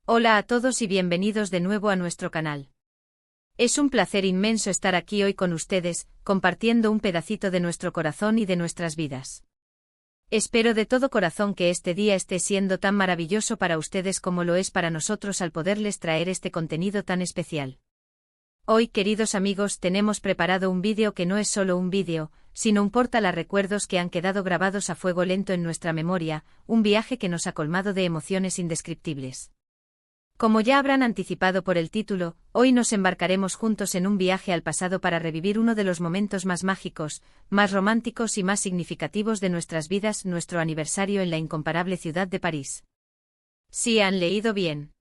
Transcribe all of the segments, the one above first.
Hola a todos y bienvenidos de nuevo a nuestro canal. Es un placer inmenso estar aquí hoy con ustedes, compartiendo un pedacito de nuestro corazón y de nuestras vidas. Espero de todo corazón que este día esté siendo tan maravilloso para ustedes como lo es para nosotros al poderles traer este contenido tan especial. Hoy, queridos amigos, tenemos preparado un vídeo que no es solo un vídeo, sino un portal a recuerdos que han quedado grabados a fuego lento en nuestra memoria, un viaje que nos ha colmado de emociones indescriptibles. Como ya habrán anticipado por el título, hoy nos embarcaremos juntos en un viaje al pasado para revivir uno de los momentos más mágicos, más románticos y más significativos de nuestras vidas, nuestro aniversario en la incomparable ciudad de París. Sí, han leído bien.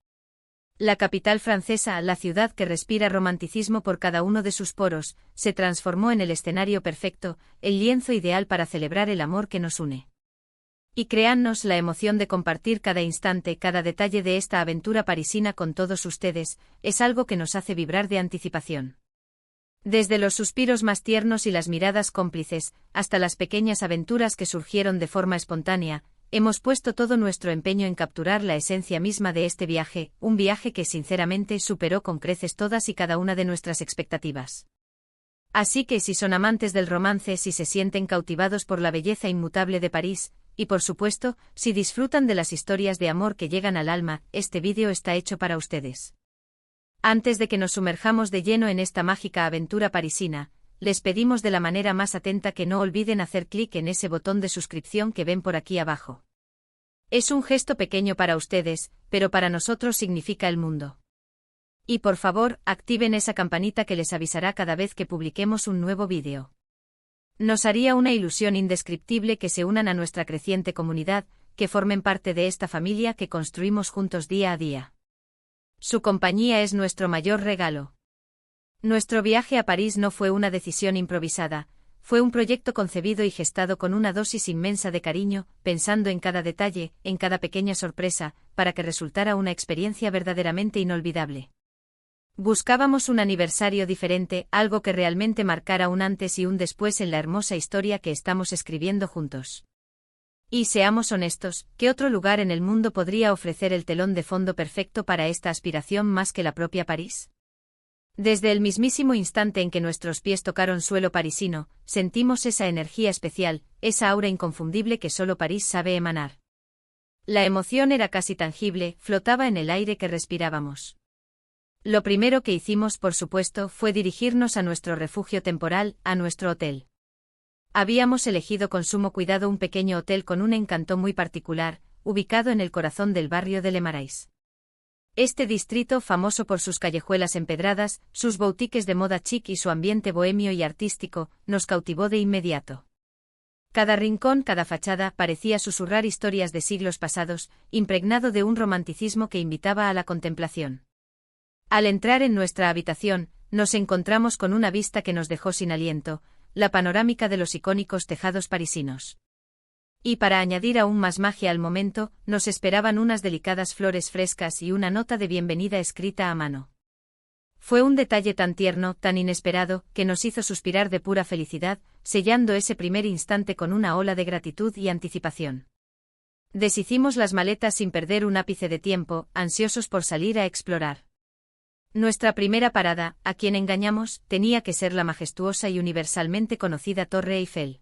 La capital francesa, la ciudad que respira romanticismo por cada uno de sus poros, se transformó en el escenario perfecto, el lienzo ideal para celebrar el amor que nos une. Y créannos, la emoción de compartir cada instante, cada detalle de esta aventura parisina con todos ustedes, es algo que nos hace vibrar de anticipación. Desde los suspiros más tiernos y las miradas cómplices, hasta las pequeñas aventuras que surgieron de forma espontánea, hemos puesto todo nuestro empeño en capturar la esencia misma de este viaje, un viaje que sinceramente superó con creces todas y cada una de nuestras expectativas. Así que si son amantes del romance, si se sienten cautivados por la belleza inmutable de París, y por supuesto, si disfrutan de las historias de amor que llegan al alma, este vídeo está hecho para ustedes. Antes de que nos sumerjamos de lleno en esta mágica aventura parisina, les pedimos de la manera más atenta que no olviden hacer clic en ese botón de suscripción que ven por aquí abajo. Es un gesto pequeño para ustedes, pero para nosotros significa el mundo. Y por favor, activen esa campanita que les avisará cada vez que publiquemos un nuevo vídeo. Nos haría una ilusión indescriptible que se unan a nuestra creciente comunidad, que formen parte de esta familia que construimos juntos día a día. Su compañía es nuestro mayor regalo. Nuestro viaje a París no fue una decisión improvisada, fue un proyecto concebido y gestado con una dosis inmensa de cariño, pensando en cada detalle, en cada pequeña sorpresa, para que resultara una experiencia verdaderamente inolvidable. Buscábamos un aniversario diferente, algo que realmente marcara un antes y un después en la hermosa historia que estamos escribiendo juntos. Y seamos honestos, ¿qué otro lugar en el mundo podría ofrecer el telón de fondo perfecto para esta aspiración más que la propia París? Desde el mismísimo instante en que nuestros pies tocaron suelo parisino, sentimos esa energía especial, esa aura inconfundible que solo París sabe emanar. La emoción era casi tangible, flotaba en el aire que respirábamos. Lo primero que hicimos, por supuesto, fue dirigirnos a nuestro refugio temporal, a nuestro hotel. Habíamos elegido con sumo cuidado un pequeño hotel con un encanto muy particular, ubicado en el corazón del barrio de Le Marais. Este distrito, famoso por sus callejuelas empedradas, sus boutiques de moda chic y su ambiente bohemio y artístico, nos cautivó de inmediato. Cada rincón, cada fachada, parecía susurrar historias de siglos pasados, impregnado de un romanticismo que invitaba a la contemplación. Al entrar en nuestra habitación, nos encontramos con una vista que nos dejó sin aliento, la panorámica de los icónicos tejados parisinos. Y para añadir aún más magia al momento, nos esperaban unas delicadas flores frescas y una nota de bienvenida escrita a mano. Fue un detalle tan tierno, tan inesperado, que nos hizo suspirar de pura felicidad, sellando ese primer instante con una ola de gratitud y anticipación. Deshicimos las maletas sin perder un ápice de tiempo, ansiosos por salir a explorar. Nuestra primera parada, ¿a quién engañamos?, tenía que ser la majestuosa y universalmente conocida Torre Eiffel.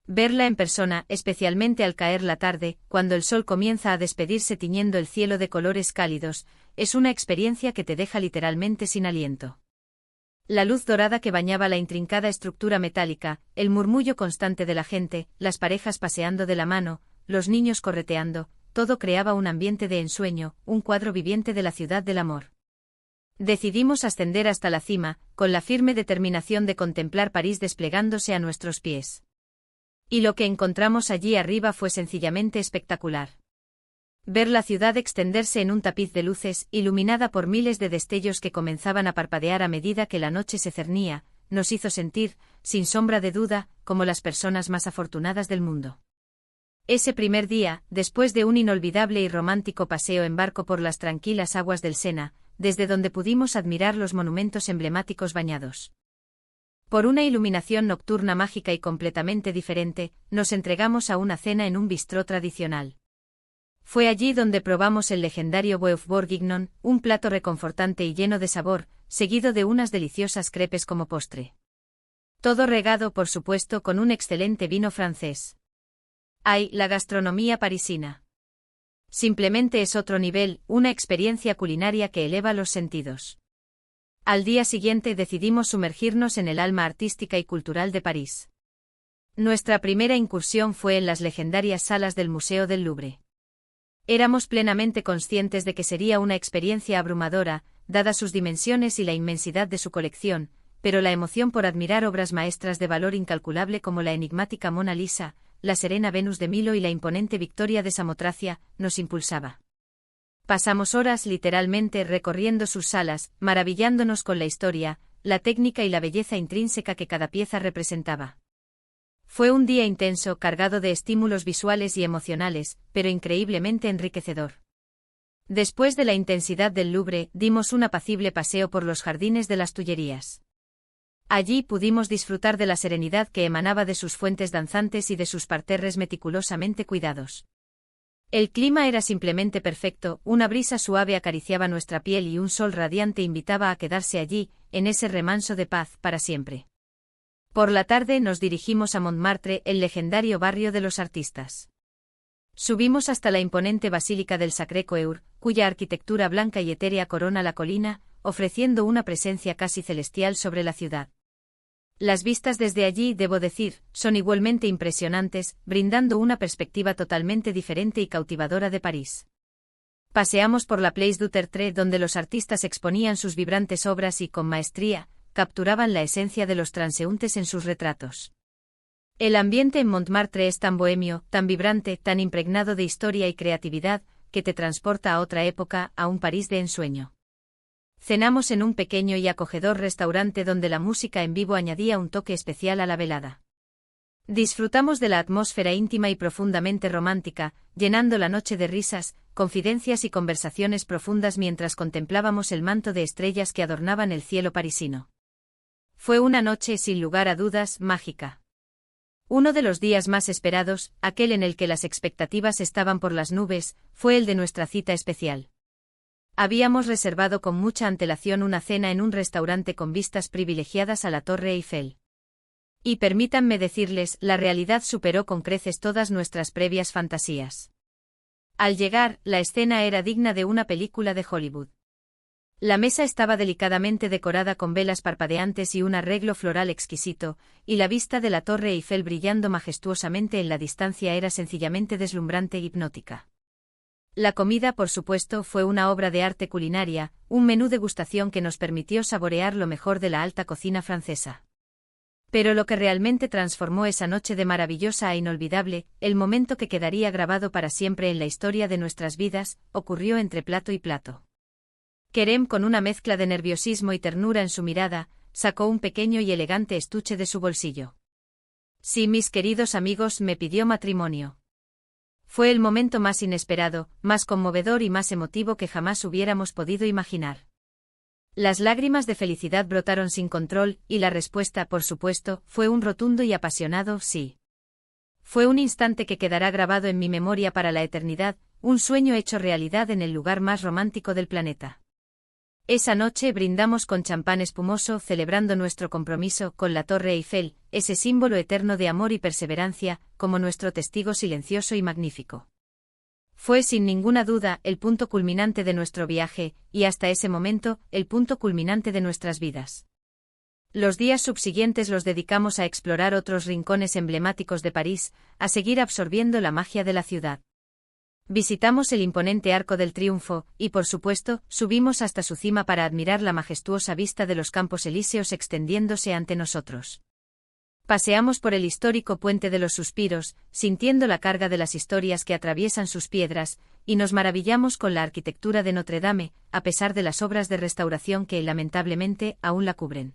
Verla en persona, especialmente al caer la tarde, cuando el sol comienza a despedirse tiñendo el cielo de colores cálidos, es una experiencia que te deja literalmente sin aliento. La luz dorada que bañaba la intrincada estructura metálica, el murmullo constante de la gente, las parejas paseando de la mano, los niños correteando, todo creaba un ambiente de ensueño, un cuadro viviente de la ciudad del amor. Decidimos ascender hasta la cima, con la firme determinación de contemplar París desplegándose a nuestros pies. Y lo que encontramos allí arriba fue sencillamente espectacular. Ver la ciudad extenderse en un tapiz de luces, iluminada por miles de destellos que comenzaban a parpadear a medida que la noche se cernía, nos hizo sentir, sin sombra de duda, como las personas más afortunadas del mundo. Ese primer día, después de un inolvidable y romántico paseo en barco por las tranquilas aguas del Sena, desde donde pudimos admirar los monumentos emblemáticos bañados por una iluminación nocturna mágica y completamente diferente, nos entregamos a una cena en un bistró tradicional. Fue allí donde probamos el legendario Bœuf bourguignon, un plato reconfortante y lleno de sabor, seguido de unas deliciosas crepes como postre. Todo regado, por supuesto, con un excelente vino francés. ¡Ay, la gastronomía parisina! Simplemente es otro nivel, una experiencia culinaria que eleva los sentidos. Al día siguiente decidimos sumergirnos en el alma artística y cultural de París. Nuestra primera incursión fue en las legendarias salas del Museo del Louvre. Éramos plenamente conscientes de que sería una experiencia abrumadora, dadas sus dimensiones y la inmensidad de su colección, pero la emoción por admirar obras maestras de valor incalculable como la enigmática Mona Lisa, la serena Venus de Milo y la imponente Victoria de Samotracia, nos impulsaba. Pasamos horas literalmente recorriendo sus salas, maravillándonos con la historia, la técnica y la belleza intrínseca que cada pieza representaba. Fue un día intenso, cargado de estímulos visuales y emocionales, pero increíblemente enriquecedor. Después de la intensidad del Louvre, dimos un apacible paseo por los jardines de las Tullerías. Allí pudimos disfrutar de la serenidad que emanaba de sus fuentes danzantes y de sus parterres meticulosamente cuidados. El clima era simplemente perfecto, una brisa suave acariciaba nuestra piel y un sol radiante invitaba a quedarse allí, en ese remanso de paz, para siempre. Por la tarde nos dirigimos a Montmartre, el legendario barrio de los artistas. Subimos hasta la imponente Basílica del Sacré-Cœur, cuya arquitectura blanca y etérea corona la colina, ofreciendo una presencia casi celestial sobre la ciudad. Las vistas desde allí, debo decir, son igualmente impresionantes, brindando una perspectiva totalmente diferente y cautivadora de París. Paseamos por la Place du Tertre donde los artistas exponían sus vibrantes obras y, con maestría, capturaban la esencia de los transeúntes en sus retratos. El ambiente en Montmartre es tan bohemio, tan vibrante, tan impregnado de historia y creatividad, que te transporta a otra época, a un París de ensueño. Cenamos en un pequeño y acogedor restaurante donde la música en vivo añadía un toque especial a la velada. Disfrutamos de la atmósfera íntima y profundamente romántica, llenando la noche de risas, confidencias y conversaciones profundas mientras contemplábamos el manto de estrellas que adornaban el cielo parisino. Fue una noche, sin lugar a dudas, mágica. Uno de los días más esperados, aquel en el que las expectativas estaban por las nubes, fue el de nuestra cita especial. Habíamos reservado con mucha antelación una cena en un restaurante con vistas privilegiadas a la Torre Eiffel. Y permítanme decirles, la realidad superó con creces todas nuestras previas fantasías. Al llegar, la escena era digna de una película de Hollywood. La mesa estaba delicadamente decorada con velas parpadeantes y un arreglo floral exquisito, y la vista de la Torre Eiffel brillando majestuosamente en la distancia era sencillamente deslumbrante e hipnótica. La comida, por supuesto, fue una obra de arte culinaria, un menú degustación que nos permitió saborear lo mejor de la alta cocina francesa. Pero lo que realmente transformó esa noche de maravillosa e inolvidable, el momento que quedaría grabado para siempre en la historia de nuestras vidas, ocurrió entre plato y plato. Kerem, con una mezcla de nerviosismo y ternura en su mirada, sacó un pequeño y elegante estuche de su bolsillo. Sí, mis queridos amigos, me pidió matrimonio. Fue el momento más inesperado, más conmovedor y más emotivo que jamás hubiéramos podido imaginar. Las lágrimas de felicidad brotaron sin control, y la respuesta, por supuesto, fue un rotundo y apasionado sí. Fue un instante que quedará grabado en mi memoria para la eternidad, un sueño hecho realidad en el lugar más romántico del planeta. Esa noche brindamos con champán espumoso celebrando nuestro compromiso con la Torre Eiffel, ese símbolo eterno de amor y perseverancia, como nuestro testigo silencioso y magnífico. Fue sin ninguna duda el punto culminante de nuestro viaje, y hasta ese momento, el punto culminante de nuestras vidas. Los días subsiguientes los dedicamos a explorar otros rincones emblemáticos de París, a seguir absorbiendo la magia de la ciudad. Visitamos el imponente Arco del Triunfo, y por supuesto, subimos hasta su cima para admirar la majestuosa vista de los Campos Elíseos extendiéndose ante nosotros. Paseamos por el histórico Puente de los Suspiros, sintiendo la carga de las historias que atraviesan sus piedras, y nos maravillamos con la arquitectura de Notre Dame, a pesar de las obras de restauración que, lamentablemente, aún la cubren.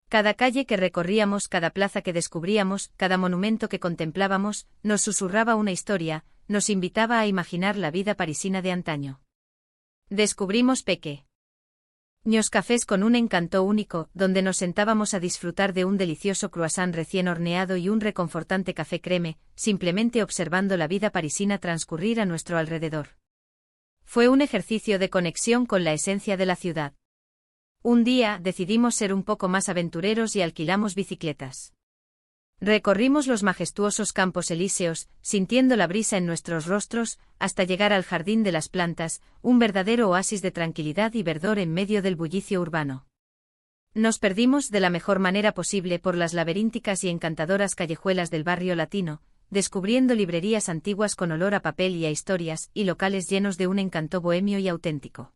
Cada calle que recorríamos, cada plaza que descubríamos, cada monumento que contemplábamos, nos susurraba una historia, nos invitaba a imaginar la vida parisina de antaño. Descubrimos Peque. Ños cafés con un encanto único, donde nos sentábamos a disfrutar de un delicioso croissant recién horneado y un reconfortante café creme, simplemente observando la vida parisina transcurrir a nuestro alrededor. Fue un ejercicio de conexión con la esencia de la ciudad. Un día decidimos ser un poco más aventureros y alquilamos bicicletas. Recorrimos los majestuosos campos elíseos, sintiendo la brisa en nuestros rostros, hasta llegar al Jardín de las Plantas, un verdadero oasis de tranquilidad y verdor en medio del bullicio urbano. Nos perdimos de la mejor manera posible por las laberínticas y encantadoras callejuelas del barrio latino, descubriendo librerías antiguas con olor a papel y a historias, y locales llenos de un encanto bohemio y auténtico.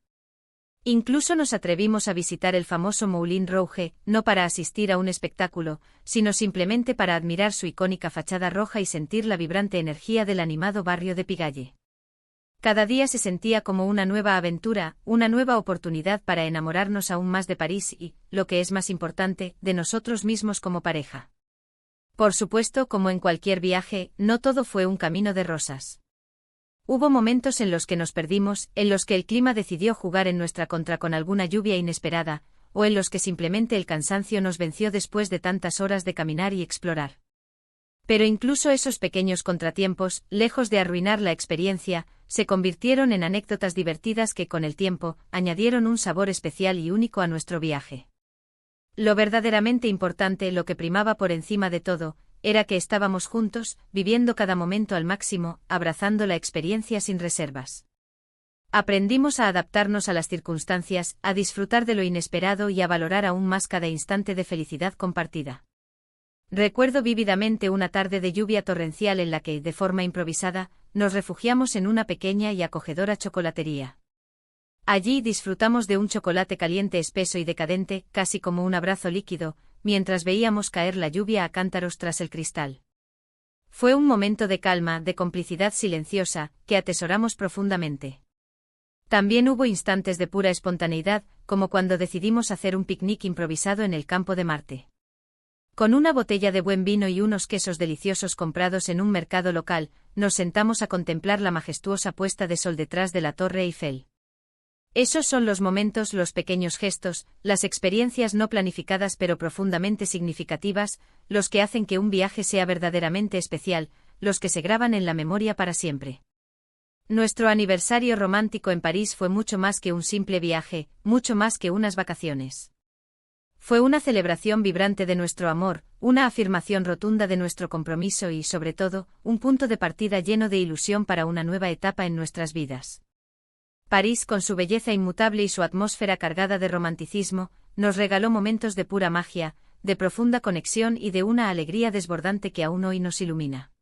Incluso nos atrevimos a visitar el famoso Moulin Rouge, no para asistir a un espectáculo, sino simplemente para admirar su icónica fachada roja y sentir la vibrante energía del animado barrio de Pigalle. Cada día se sentía como una nueva aventura, una nueva oportunidad para enamorarnos aún más de París y, lo que es más importante, de nosotros mismos como pareja. Por supuesto, como en cualquier viaje, no todo fue un camino de rosas. Hubo momentos en los que nos perdimos, en los que el clima decidió jugar en nuestra contra con alguna lluvia inesperada, o en los que simplemente el cansancio nos venció después de tantas horas de caminar y explorar. Pero incluso esos pequeños contratiempos, lejos de arruinar la experiencia, se convirtieron en anécdotas divertidas que con el tiempo, añadieron un sabor especial y único a nuestro viaje. Lo verdaderamente importante, lo que primaba por encima de todo, era que estábamos juntos, viviendo cada momento al máximo, abrazando la experiencia sin reservas. Aprendimos a adaptarnos a las circunstancias, a disfrutar de lo inesperado y a valorar aún más cada instante de felicidad compartida. Recuerdo vívidamente una tarde de lluvia torrencial en la que, de forma improvisada, nos refugiamos en una pequeña y acogedora chocolatería. Allí disfrutamos de un chocolate caliente espeso y decadente, casi como un abrazo líquido, mientras veíamos caer la lluvia a cántaros tras el cristal. Fue un momento de calma, de complicidad silenciosa, que atesoramos profundamente. También hubo instantes de pura espontaneidad, como cuando decidimos hacer un picnic improvisado en el campo de Marte. Con una botella de buen vino y unos quesos deliciosos comprados en un mercado local, nos sentamos a contemplar la majestuosa puesta de sol detrás de la Torre Eiffel. Esos son los momentos, los pequeños gestos, las experiencias no planificadas pero profundamente significativas, los que hacen que un viaje sea verdaderamente especial, los que se graban en la memoria para siempre. Nuestro aniversario romántico en París fue mucho más que un simple viaje, mucho más que unas vacaciones. Fue una celebración vibrante de nuestro amor, una afirmación rotunda de nuestro compromiso y, sobre todo, un punto de partida lleno de ilusión para una nueva etapa en nuestras vidas. París, con su belleza inmutable y su atmósfera cargada de romanticismo, nos regaló momentos de pura magia, de profunda conexión y de una alegría desbordante que aún hoy nos ilumina.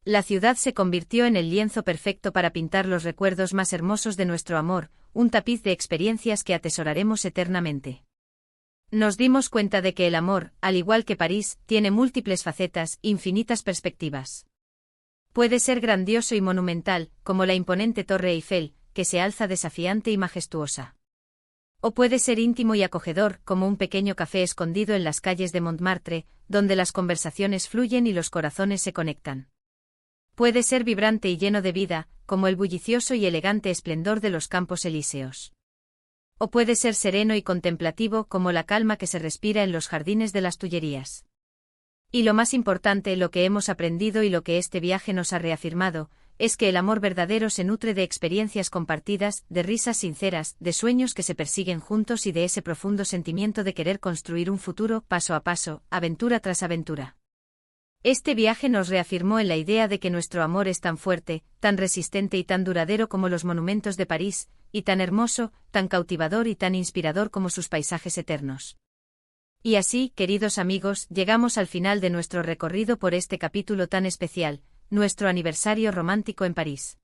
La ciudad se convirtió en el lienzo perfecto para pintar los recuerdos más hermosos de nuestro amor, un tapiz de experiencias que atesoraremos eternamente. Nos dimos cuenta de que el amor, al igual que París, tiene múltiples facetas, infinitas perspectivas. Puede ser grandioso y monumental, como la imponente Torre Eiffel, que se alza desafiante y majestuosa. O puede ser íntimo y acogedor, como un pequeño café escondido en las calles de Montmartre, donde las conversaciones fluyen y los corazones se conectan. Puede ser vibrante y lleno de vida, como el bullicioso y elegante esplendor de los Campos Elíseos. O puede ser sereno y contemplativo, como la calma que se respira en los jardines de las Tullerías. Y lo más importante, lo que hemos aprendido y lo que este viaje nos ha reafirmado, es que el amor verdadero se nutre de experiencias compartidas, de risas sinceras, de sueños que se persiguen juntos y de ese profundo sentimiento de querer construir un futuro, paso a paso, aventura tras aventura. Este viaje nos reafirmó en la idea de que nuestro amor es tan fuerte, tan resistente y tan duradero como los monumentos de París, y tan hermoso, tan cautivador y tan inspirador como sus paisajes eternos. Y así, queridos amigos, llegamos al final de nuestro recorrido por este capítulo tan especial, nuestro aniversario romántico en París.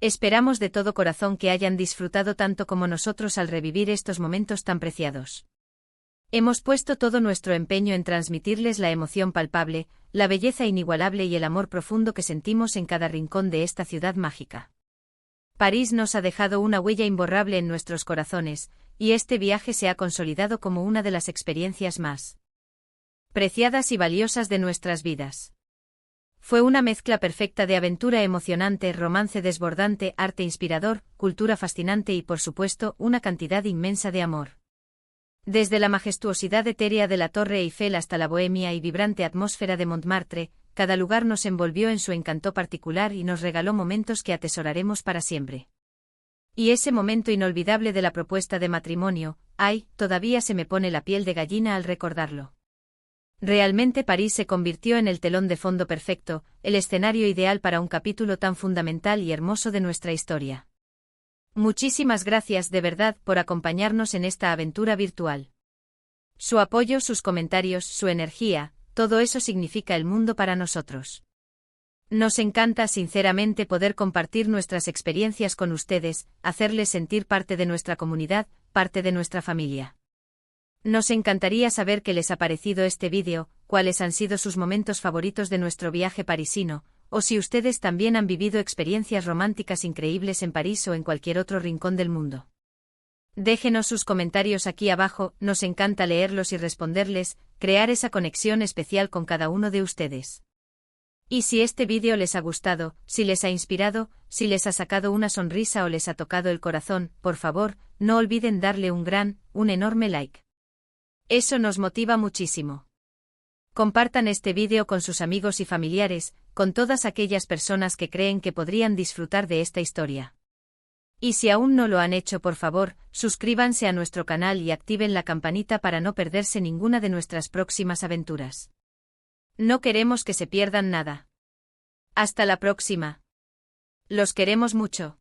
Esperamos de todo corazón que hayan disfrutado tanto como nosotros al revivir estos momentos tan preciados. Hemos puesto todo nuestro empeño en transmitirles la emoción palpable, la belleza inigualable y el amor profundo que sentimos en cada rincón de esta ciudad mágica. París nos ha dejado una huella imborrable en nuestros corazones, y este viaje se ha consolidado como una de las experiencias más preciadas y valiosas de nuestras vidas. Fue una mezcla perfecta de aventura emocionante, romance desbordante, arte inspirador, cultura fascinante y, por supuesto, una cantidad inmensa de amor. Desde la majestuosidad etérea de la Torre Eiffel hasta la bohemia y vibrante atmósfera de Montmartre, cada lugar nos envolvió en su encanto particular y nos regaló momentos que atesoraremos para siempre. Y ese momento inolvidable de la propuesta de matrimonio, ay, todavía se me pone la piel de gallina al recordarlo. Realmente París se convirtió en el telón de fondo perfecto, el escenario ideal para un capítulo tan fundamental y hermoso de nuestra historia. Muchísimas gracias de verdad por acompañarnos en esta aventura virtual. Su apoyo, sus comentarios, su energía, todo eso significa el mundo para nosotros. Nos encanta sinceramente poder compartir nuestras experiencias con ustedes, hacerles sentir parte de nuestra comunidad, parte de nuestra familia. Nos encantaría saber qué les ha parecido este vídeo, cuáles han sido sus momentos favoritos de nuestro viaje parisino, o si ustedes también han vivido experiencias románticas increíbles en París o en cualquier otro rincón del mundo. Déjenos sus comentarios aquí abajo, nos encanta leerlos y responderles, crear esa conexión especial con cada uno de ustedes. Y si este vídeo les ha gustado, si les ha inspirado, si les ha sacado una sonrisa o les ha tocado el corazón, por favor, no olviden darle un enorme like. Eso nos motiva muchísimo. Compartan este vídeo con sus amigos y familiares, con todas aquellas personas que creen que podrían disfrutar de esta historia. Y si aún no lo han hecho, por favor, suscríbanse a nuestro canal y activen la campanita para no perderse ninguna de nuestras próximas aventuras. No queremos que se pierdan nada. Hasta la próxima. Los queremos mucho.